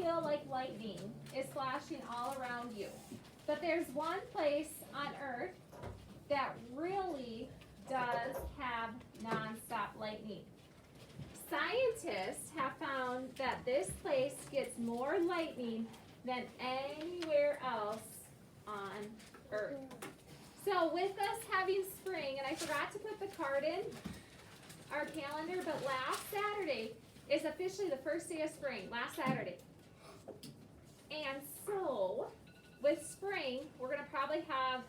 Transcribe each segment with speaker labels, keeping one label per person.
Speaker 1: feel like lightning is flashing all around you. But there's one place on earth that really does have nonstop lightning. Scientists have found that this place gets more lightning than anywhere else on earth. So with us having spring, and I forgot to put the card in our calendar, but last Saturday is officially the first day of spring, last Saturday. And so, with spring, we're going to probably have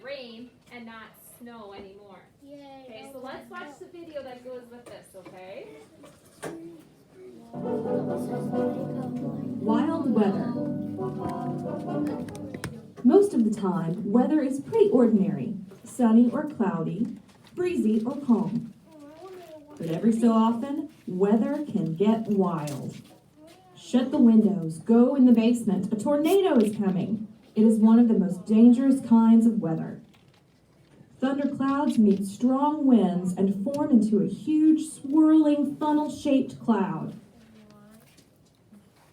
Speaker 1: rain and not snow anymore.
Speaker 2: Yay.
Speaker 1: Okay, so let's watch the video that goes with this, okay?
Speaker 3: Wild weather. Most of the time, weather is pretty ordinary, sunny or cloudy, breezy or calm. But every so often, weather can get wild. Shut the windows, go in the basement, a tornado is coming. It is one of the most dangerous kinds of weather. Thunderclouds meet strong winds and form into a huge, swirling, funnel-shaped cloud.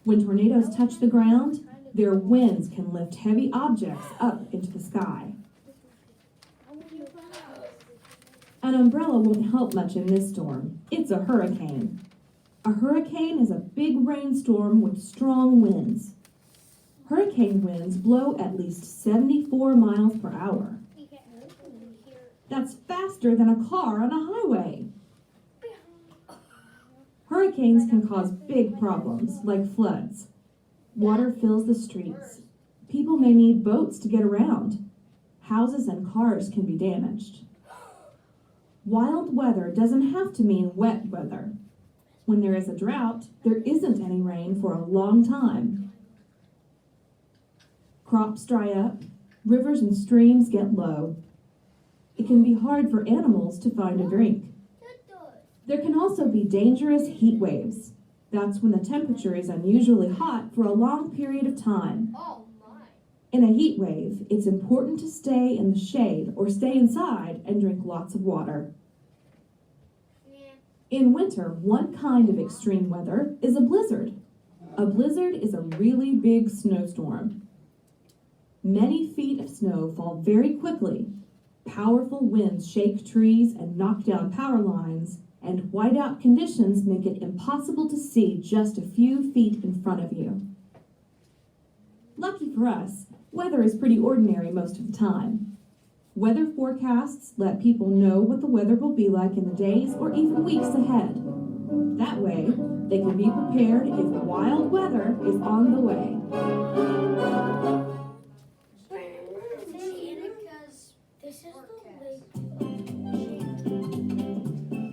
Speaker 3: When tornadoes touch the ground, their winds can lift heavy objects up into the sky. An umbrella won't help much in this storm. It's a hurricane. A hurricane is a big rainstorm with strong winds. Hurricane winds blow at least 74 miles per hour. That's faster than a car on a highway. Hurricanes can cause big problems, like floods. Water fills the streets. People may need boats to get around. Houses and cars can be damaged. Wild weather doesn't have to mean wet weather. When there is a drought, there isn't any rain for a long time. Crops dry up, rivers and streams get low. It can be hard for animals to find a drink. There can also be dangerous heat waves. That's when the temperature is unusually hot for a long period of time. In a heat wave, it's important to stay in the shade or stay inside and drink lots of water. In winter, one kind of extreme weather is a blizzard. A blizzard is a really big snowstorm. Many feet of snow fall very quickly. Powerful winds shake trees and knock down power lines, and whiteout conditions make it impossible to see just a few feet in front of you. Lucky for us, weather is pretty ordinary most of the time. Weather forecasts let people know what the weather will be like in the days or even weeks ahead. That way, they can be prepared if wild weather is on the way.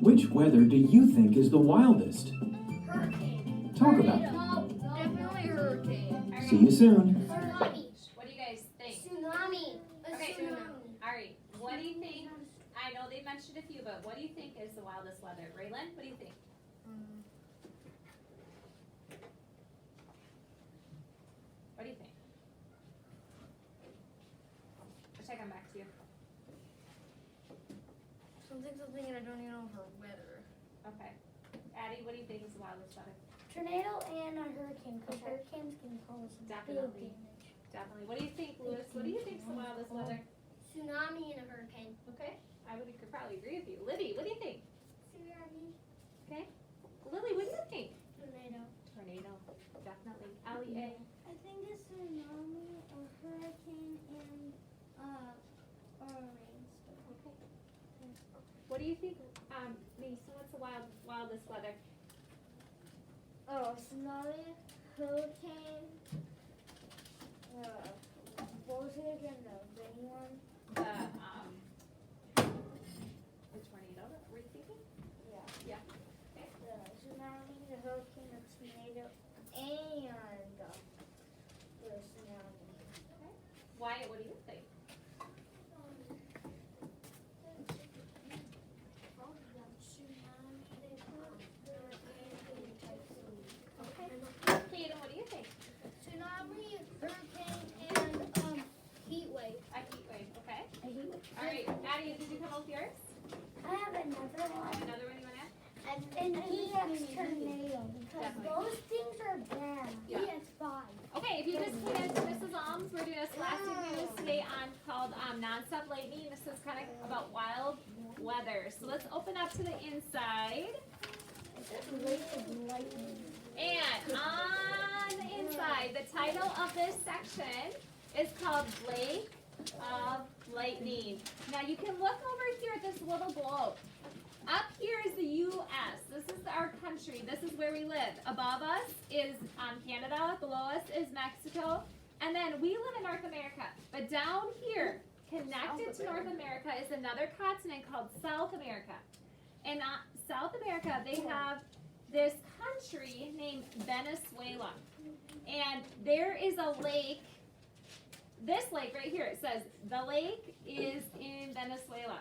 Speaker 4: Which weather do you think is the wildest?
Speaker 2: Hurricane.
Speaker 4: Talk about it.
Speaker 2: Definitely hurricane.
Speaker 4: See you soon.
Speaker 2: Tsunami.
Speaker 1: What do you guys think?
Speaker 2: Tsunami.
Speaker 1: Okay.
Speaker 2: Tsunami.
Speaker 1: All right, what do you think? I know they mentioned a few, but what do you think is the wildest weather? Raylan, what do you think? What do you think? I'll check on back to you.
Speaker 2: Something, and I don't even know her weather.
Speaker 1: Okay. Addie, what do you think is the wildest weather?
Speaker 5: Tornado and a hurricane, because hurricanes can cause
Speaker 1: Definitely.
Speaker 5: big damage.
Speaker 1: Definitely. What do you think, Lewis? What do you think is the wildest weather?
Speaker 2: Tsunami and a hurricane.
Speaker 1: Okay. I could probably agree with you. Libby, what do you think?
Speaker 5: Tsunami.
Speaker 1: Okay. Lily, what do you think?
Speaker 5: Tornado.
Speaker 1: Tornado. Definitely. Allie A.
Speaker 5: I think a tsunami, a hurricane, and a rainstorm.
Speaker 1: Okay. What do you think, Lisa, what's the wildest weather?
Speaker 5: Oh, tsunami, hurricane, what was it again, the rain one?
Speaker 1: The tornado, were you thinking?
Speaker 5: Yeah.
Speaker 1: Yeah. Okay.
Speaker 5: The tsunami, the hurricane, the tornado, and the tsunami.
Speaker 1: Okay. Wyatt, what do you think? Okay. Kaden, what do you think?
Speaker 2: Tsunami, hurricane, and heat wave.
Speaker 1: A heat wave, okay.
Speaker 5: A heat wave.
Speaker 1: All right, Addie, did you come up with yours?
Speaker 5: I have another one.
Speaker 1: Another one you want to add?
Speaker 5: An EX tornado, because
Speaker 1: Definitely.
Speaker 5: those things are
Speaker 1: if you just came into Mrs. Alms, we're doing a Scholastic News today on called NonStop Lightning. This is kind of about wild weather. So let's open up to the inside. And on the inside, the title of this section is called Lake of Lightning. Now you can look over here at this little globe. Up here is the U.S. This is our country. This is where we live. Above us is Canada. Below us is Mexico. And then we live in North America. But down here, connected to North America, is another continent called South America. And South America, they have this country named Venezuela. And there is a lake. This lake right here, it says the lake is in Venezuela.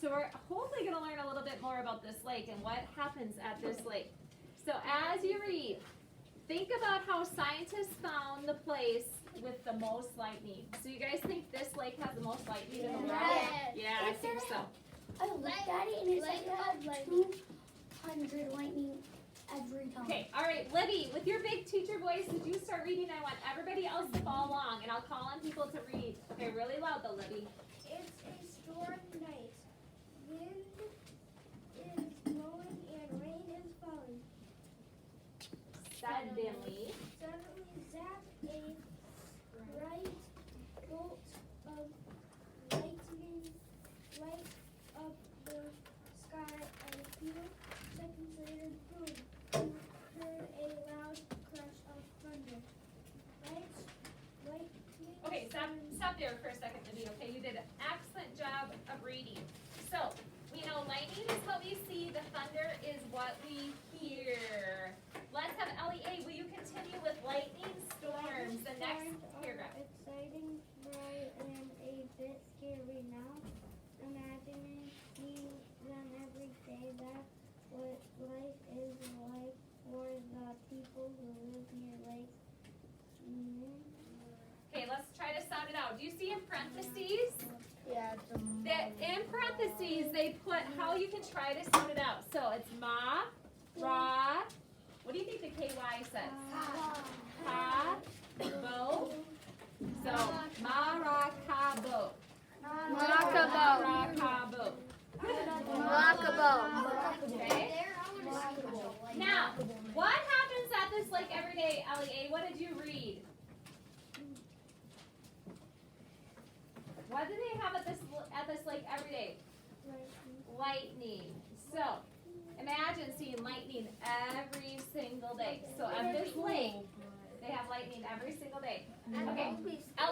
Speaker 1: So we're hopefully going to learn a little bit more about this lake and what happens at this lake. So as you read, think about how scientists found the place with the most lightning. So you guys think this lake has the most lightning in the world?
Speaker 2: Yes.
Speaker 1: Yeah, I think so.
Speaker 5: Daddy, and it's like about 200 lightning every time.
Speaker 1: Okay, all right, Libby, with your big teacher voice, did you start reading? I want everybody else to follow along, and I'll call on people to read. Okay, really loud though, Libby.
Speaker 2: It's a storm night. Wind is blowing and rain is falling.
Speaker 1: Suddenly,
Speaker 2: Zap, a bright bolt of lightning lights up the sky, and a few seconds later, boom, you heard a loud crash of thunder. Lightning.
Speaker 1: okay, stop there for a second, Libby, okay? You did an excellent job of reading. So, we know lightning is what we see, the thunder is what we hear. Let's have LEA, will you continue with lightning storms, the next paragraph?
Speaker 2: Exciting, bright, and a bit scary now. Imagining seeing them every day. That's what life is like for the people who live near lakes.
Speaker 1: Okay, let's try to sound it out. Do you see in parentheses?
Speaker 2: Yeah,
Speaker 1: That in parentheses, they put how you can try to sound it out. So it's ma, ra, what do you think the KY says? Ka, bo. So marakabo. Marakabo. Okay. Now, what happens at this lake every day, LEA? What did you read? What do they have at this lake every day? Lightning. So, imagine seeing lightning every single day. So at this lake, they have lightning every single day. Okay.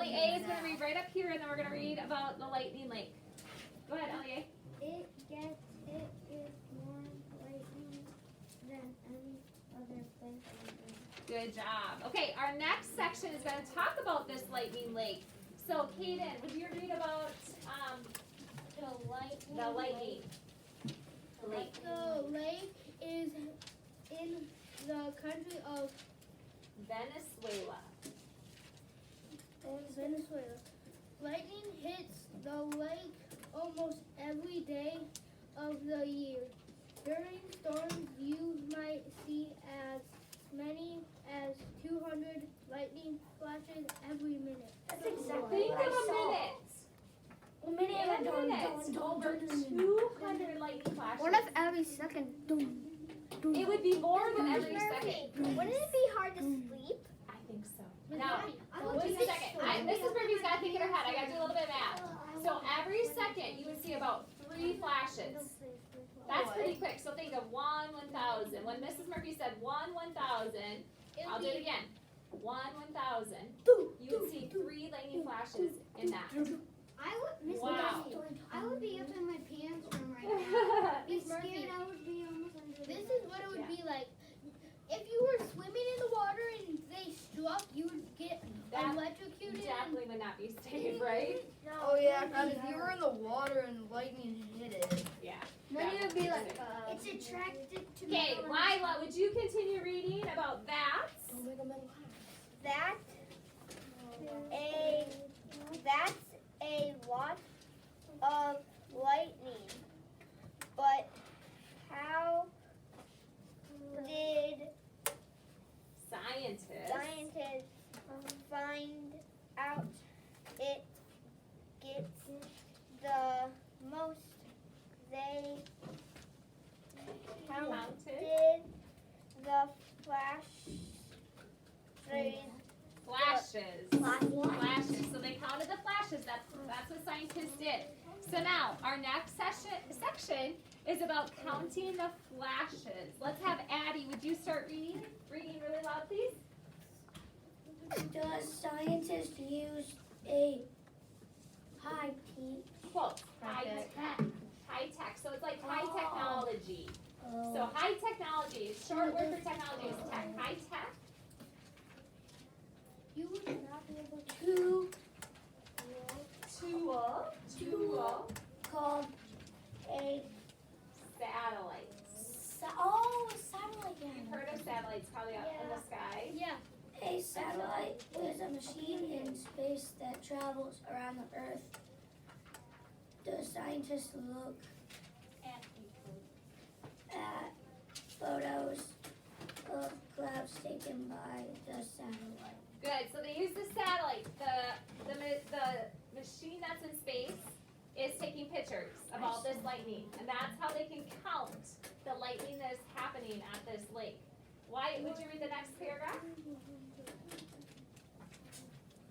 Speaker 1: LEA is going to read right up here, and then we're going to read about the lightning lake. Go ahead, LEA.
Speaker 2: It gets hit with more lightning than any other place on earth.
Speaker 1: Good job. Okay, our next section is going to talk about this lightning lake. So, Kaden, would you read about the lightning? The lake.
Speaker 2: The lake is in the country of
Speaker 1: Venezuela.
Speaker 2: Venezuela. Lightning hits the lake almost every day of the year. During storms, you might see as many as 200 lightning flashes every minute.
Speaker 5: That's exactly
Speaker 1: Think of
Speaker 5: what I
Speaker 1: a
Speaker 5: saw.
Speaker 1: minute.
Speaker 5: A minute
Speaker 1: In
Speaker 5: and
Speaker 1: a minute, over 200 lightning flashes.
Speaker 2: every second?
Speaker 1: It would be more than every second.
Speaker 5: Wouldn't it be hard to sleep?
Speaker 1: I think so. Now, just a second. Mrs. Murphy's got to think in her head. I got to do a little bit of math. So every second, you would see about 3 flashes. That's pretty quick. So think of 1, 1,000. When Mrs. Murphy said 1, 1,000, I'll do it again. 1, 1,000. You would see 3 lightning flashes in that. Wow.
Speaker 2: I would be up in my pants room right now. Be scared. I would be almost under. This is what it would be like. If you were swimming in the water and they struck, you would get
Speaker 1: That
Speaker 2: electrocuted.
Speaker 1: definitely would not be safe, right?
Speaker 6: Oh yeah, because if you were in the water and lightning hit it.
Speaker 1: Yeah.
Speaker 2: Then it would be like,
Speaker 5: It's attracted to
Speaker 1: Okay, Lila, would you continue reading about that?
Speaker 5: That's a lot of lightning. But how did
Speaker 1: Scientists
Speaker 5: scientists
Speaker 1: Counted
Speaker 2: the
Speaker 1: flashes. Flashes. So they counted the flashes. That's what scientists did. So now our next section is about counting the flashes. Let's have Addie. Would you start reading? Reading really loud, please.
Speaker 5: Does scientists use a high
Speaker 1: Quote. High tech. So it's like high technology. So high technology. Short word for technology is tech. High tech.
Speaker 2: You would not be able
Speaker 1: Tool.
Speaker 5: called a
Speaker 1: Satellite.
Speaker 5: satellite.
Speaker 1: You've heard of satellites probably up in the sky.
Speaker 2: Yeah.
Speaker 5: A satellite is a machine in space that travels around the Earth. The scientists look at photos of clouds taken by the satellite.
Speaker 1: Good. So they use the satellite. The machine that's in space is taking pictures of all this lightning, and that's how they can count the lightning that is happening at this lake. Wyatt, would you read the next paragraph?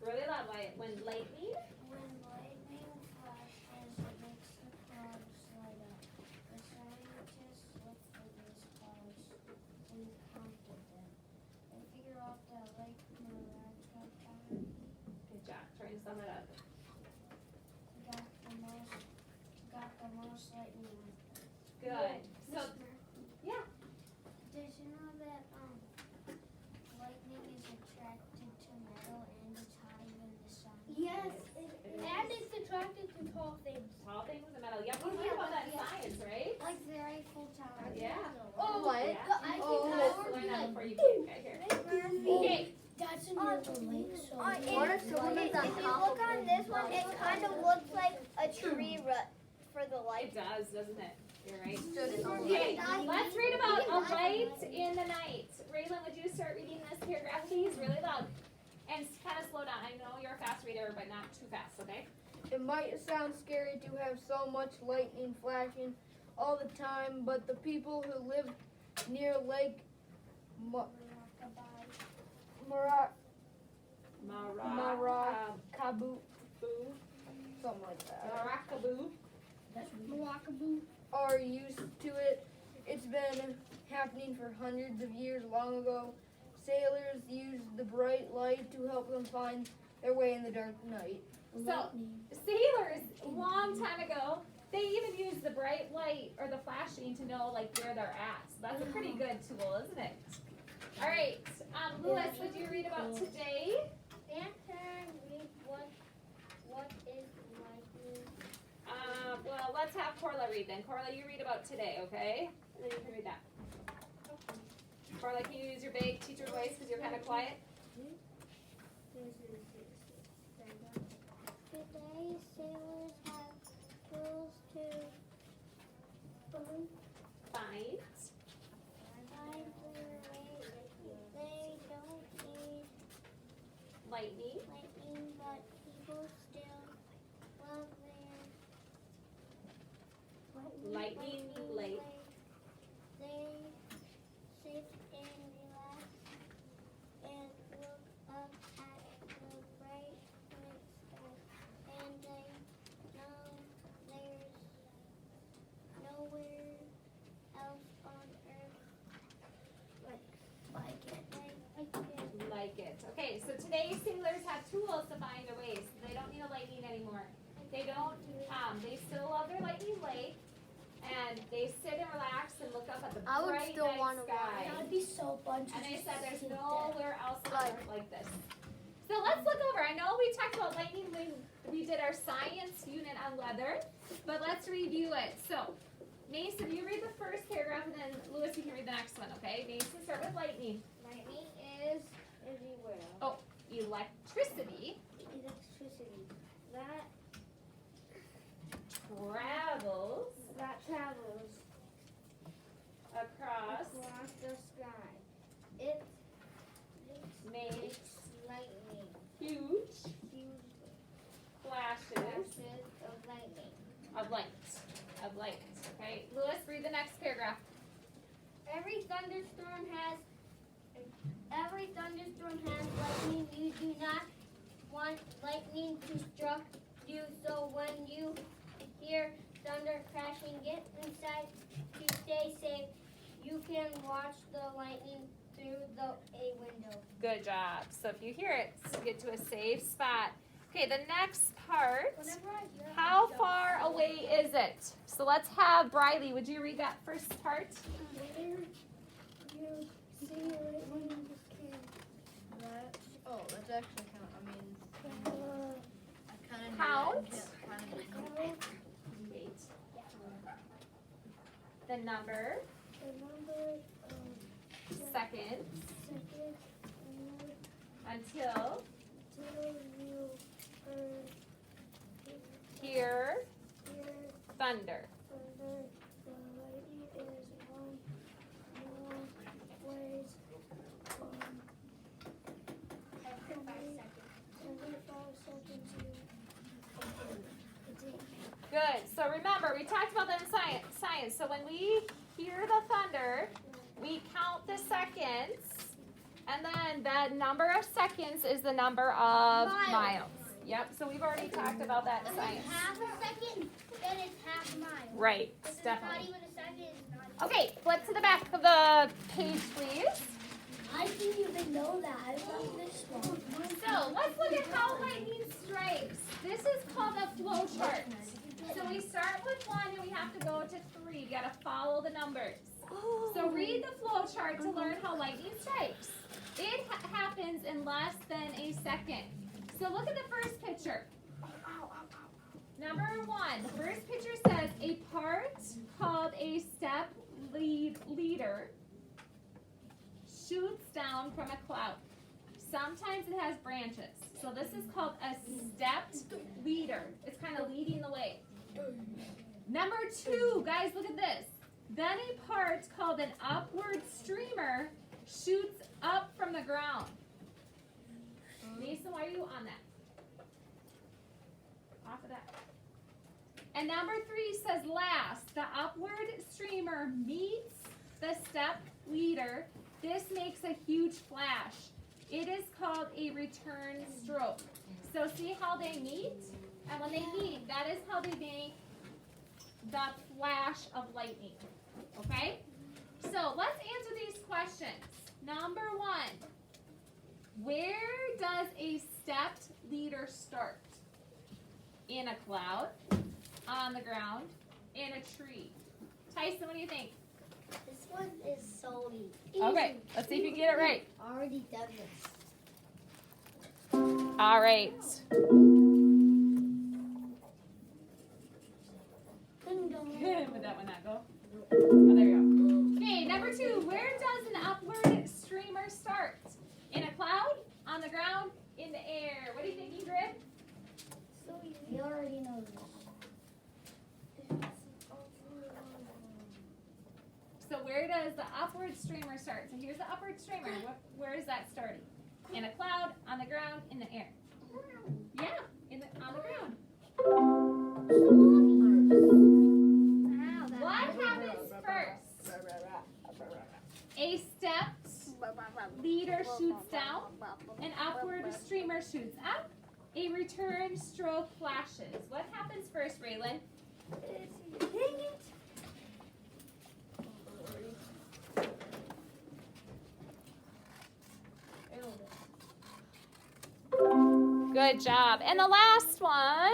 Speaker 1: Really loud, Wyatt. When lightning.
Speaker 5: When lightning flashes, it makes the clouds light up. The scientists looked for these clouds and counted them. They figure out that Lake Maraca
Speaker 1: Good job. Trying to sum it up.
Speaker 5: got the most lightning.
Speaker 1: Good. So yeah.
Speaker 5: Did you know that lightning is attracted to metal and it's hotter than the sun?
Speaker 2: Yes. And it's attracted to tall things.
Speaker 1: Tall things in the metal. Yeah, we learned about that in science, right?
Speaker 5: Like the Eiffel Tower.
Speaker 1: Yeah.
Speaker 2: Oh,
Speaker 6: What?
Speaker 1: Yeah.
Speaker 2: The Eiffel
Speaker 1: You
Speaker 2: Tower.
Speaker 1: have to learn that before you came here. Okay.
Speaker 5: That's another lake, so
Speaker 6: What if someone
Speaker 2: If
Speaker 6: does
Speaker 2: you look on this one, it kind of looks like a tree root for the light.
Speaker 1: It does, doesn't it? You're right.
Speaker 6: Okay.
Speaker 1: Okay, let's read about a light in the night. Raylan, would you start reading this paragraph, please, really loud? And kind of slow down. I know you're a fast reader, but not too fast, okay?
Speaker 6: It might sound scary to have so much lightning flashing all the time, but the people who live near Lake Maracaibo, something like that,
Speaker 1: Maracaibo.
Speaker 2: Malakaboo.
Speaker 6: are used to it. It's been happening for hundreds of years. Long ago, sailors used the bright light to help them find their way in the dark night.
Speaker 1: So, sailors, a long time ago, they even used the bright light or the flashing to know like where they're at. So that's a pretty good tool, isn't it? All right, Lewis, would you read about today?
Speaker 2: Answer, read what is lightning?
Speaker 1: Well, let's have Corla read then. Corla, you read about today, okay? And then you can read that. Corla, can you use your big teacher voice because you're kind of quiet?
Speaker 5: Today, sailors have tools to
Speaker 1: Find.
Speaker 5: find their way. They don't need
Speaker 1: Lightning.
Speaker 5: lightning, but people still love their
Speaker 1: Lightning lake.
Speaker 5: They sit and relax and look up at the bright night sky, and they know there's nowhere else on earth like it.
Speaker 1: Like it. Okay, so today sailors have tools to find their ways. They don't need a lightning anymore. They don't, they still love their lightning lake, and they sit and relax and look up at the
Speaker 6: I would
Speaker 1: bright
Speaker 6: still
Speaker 1: night
Speaker 6: wanna
Speaker 1: sky.
Speaker 5: That would be so fun.
Speaker 1: And they said there's nowhere else on earth like this. So let's look over. I know we talked about lightning when we did our science unit on weather, but let's review it. So, Mason, you read the first paragraph, and then Lewis, you can read the next one, okay? Mason, start with lightning.
Speaker 2: Lightning is everywhere.
Speaker 1: Oh, electricity
Speaker 2: Electricity. That
Speaker 1: travels across
Speaker 2: the sky. It
Speaker 1: makes
Speaker 2: lightning.
Speaker 1: huge
Speaker 2: Huge
Speaker 1: flashes
Speaker 2: flashes of lightning.
Speaker 1: of light. Okay, Lewis, read the next paragraph.
Speaker 2: want lightning to struck you, so when you hear thunder crashing, get inside to stay safe. You can watch the lightning through a window.
Speaker 1: Good job. So if you hear it, get to a safe spot. Okay, the next part.
Speaker 2: Whenever I hear
Speaker 1: How far away is it? So let's have Briley. Would you read that first part?
Speaker 2: where you see lightning
Speaker 6: That, oh, that's actually kind of, I mean, I kind of
Speaker 1: Count.
Speaker 6: Kind of
Speaker 1: Wait. The number,
Speaker 2: the number
Speaker 1: seconds,
Speaker 2: seconds
Speaker 1: until
Speaker 2: till you
Speaker 1: hear
Speaker 2: hear
Speaker 1: thunder.
Speaker 2: thunder. The lightning is one more ways from 75 seconds
Speaker 1: Good. So remember, we talked about that in science. So when we hear the thunder, we count the seconds, and then that number of seconds is the number of miles. Yep. So we've already talked about that in science.
Speaker 2: half a second, then it's half a mile.
Speaker 1: Right.
Speaker 2: If it's
Speaker 1: Definitely.
Speaker 2: not even a second, it's not.
Speaker 1: Okay. Flip to the back of the page, please.
Speaker 2: I didn't even know that. I love this one.
Speaker 1: So let's look at how lightning strikes. This is called a flow chart. So we start with 1 and we have to go to 3. You gotta follow the numbers. So read the flow chart to learn how lightning strikes. It happens in less than a second. So look at the first picture. Number 1, the first picture says a part called a step leader shoots down from a cloud. Sometimes it has branches. So this is called a stepped leader. It's kind of leading the way. Number 2, guys, look at this. Then a part called an upward streamer shoots up from the ground. Mason, why are you on that? Off of that. And number 3 says last, the upward streamer meets the step leader. This makes a huge flash. It is called a return stroke. So see how they meet? And when they meet, that is how they make the flash of lightning. Okay? So let's answer these questions. Number 1, where does a stepped leader start? In a cloud, on the ground, in a tree. Tyson, what do you think?
Speaker 2: This one is so easy.
Speaker 1: Okay, let's see if you get it right.
Speaker 2: Already done this.
Speaker 1: All right. Would that one not go? Oh, there you go. Okay, number 2. Where does an upward streamer start? In a cloud, on the ground, in the air. What do you think, Ingrid?
Speaker 2: So easy. You already know this.
Speaker 1: So where does the upward streamer start? So here's the upward streamer. Where is that starting? In a cloud, on the ground, in the air. Yeah, on the ground. What happens first? A stepped leader shoots down. An upward streamer shoots up. A return stroke flashes. What happens first, Raylan? Good job. And the last one.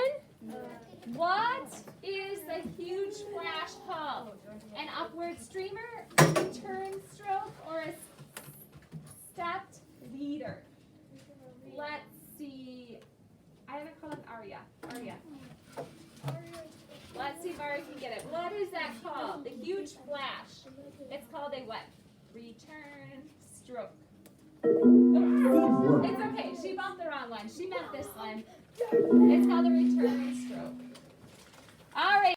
Speaker 1: What is the huge flash called? An upward streamer, a return stroke, or a stepped leader? Let's see. I haven't called him Arya. Let's see if Arya can get it. What is that called? The huge flash. It's called a what? Return stroke. Oops. It's okay. She bumped the wrong one. She meant this one. It's called a return stroke.